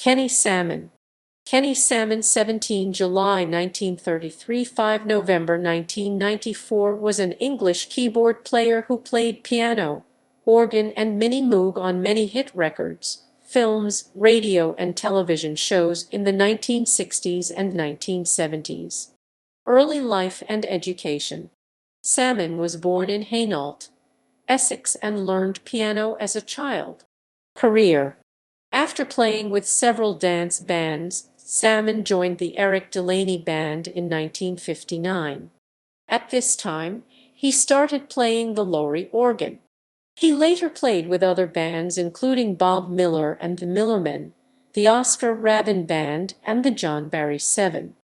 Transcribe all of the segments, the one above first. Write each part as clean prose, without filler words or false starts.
Kenny Salmon. Kenny Salmon, 17 July 1933 – 5 November 1994, was an English keyboard player who played piano, organ and MiniMoog on many hit records, films, radio and television shows in the 1960s and 1970s. Early life and education. Salmon was born in Hainault, Essex, and learned piano as a child. Career. After playing with several dance bands, Salmon joined the Eric Delaney Band in 1959. At this time, he started playing the Lowrey organ. He later played with other bands including Bob Miller and the Millermen, the Oscar Rabin Band, and the John Barry Seven.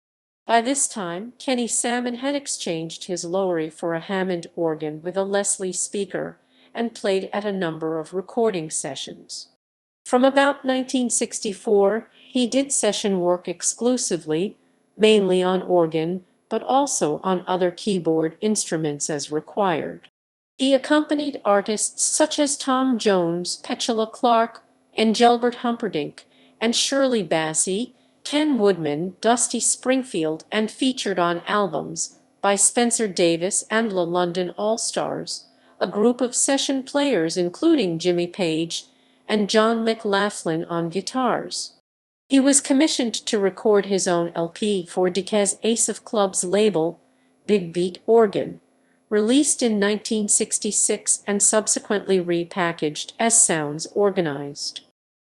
By this time, Kenny Salmon had exchanged his Lowrey for a Hammond organ with a Leslie speaker and played at a number of recording sessions. From about 1964, he did session work exclusively, mainly on organ, but also on other keyboard instruments as required. He accompanied artists such as Tom Jones, Petula Clark, Engelbert Humperdinck, and Shirley Bassey, Ken Woodman, Dusty Springfield, and featured on albums by Spencer Davis and the London All-Stars, a group of session players including Jimmy Page and John McLaughlin on guitars. He was commissioned to record his own LP for Decca's Ace of Clubs label, Big Beat Organ, released in 1966 and subsequently repackaged as Sounds Organized.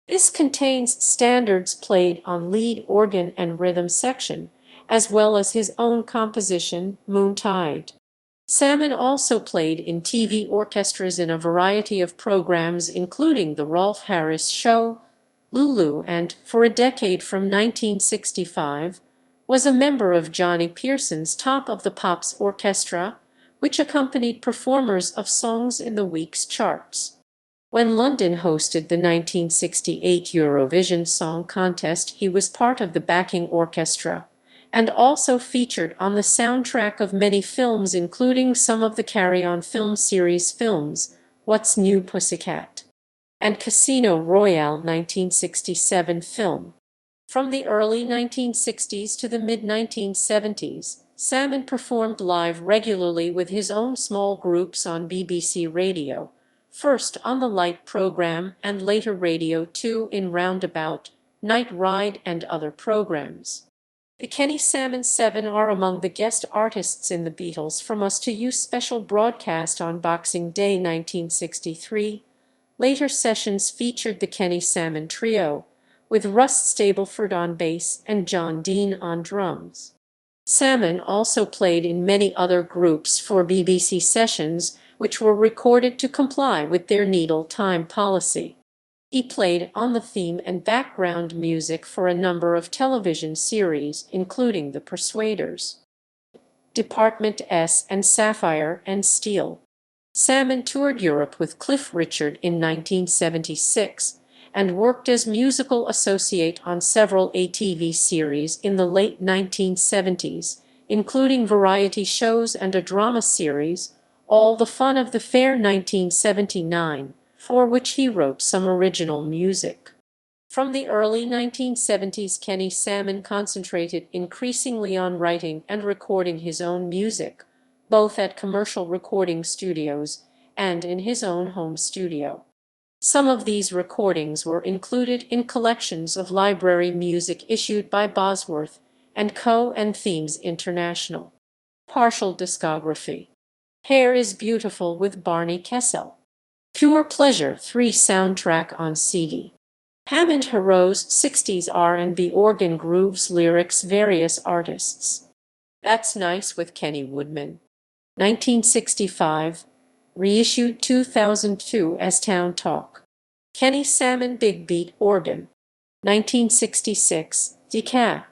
This contains standards played on lead organ and rhythm section, as well as his own composition, Moontide. Salmon also played in TV orchestras in a variety of programs including The Rolf Harris Show, Lulu, and, for a decade from 1965, was a member of Johnny Pearson's Top of the Pops Orchestra, which accompanied performers of songs in the week's charts. When London hosted the 1968 Eurovision Song Contest, he was part of the backing orchestra, and also featured on the soundtrack of many films including some of the Carry On film series films, What's New Pussycat? And Casino Royale 1967 film. From the early 1960s to the mid-1970s, Salmon performed live regularly with his own small groups on BBC Radio, first on the Light program and later Radio 2 in Roundabout, Night Ride, and other programs. The Kenny Salmon Seven are among the guest artists in the Beatles From Us to You special broadcast on Boxing Day 1963. Later sessions featured the Kenny Salmon Trio, with Russ Stableford on bass and John Dean on drums. Salmon also played in many other groups for BBC sessions, which were recorded to comply with their needle time policy. He played on the theme and background music for a number of television series, including The Persuaders, Department S, and Sapphire and Steel. Salmon toured Europe with Cliff Richard in 1976 and worked as musical associate on several ATV series in the late 1970s, including variety shows and a drama series, All the Fun of the Fair 1979, for which he wrote some original music. From the early 1970s, Kenny Salmon concentrated increasingly on writing and recording his own music, both at commercial recording studios and in his own home studio. Some of these recordings were included in collections of library music issued by Bosworth & Co. and Themes International. Partial discography. Hair is Beautiful with Barney Kessel. Pure Pleasure 3 soundtrack on CD. Hammond Heroes 60s R&B organ grooves lyrics various artists. That's Nice with Kenny Woodman. 1965. Reissued 2002 as Town Talk. Kenny Salmon Big Beat Organ. 1966. Decca.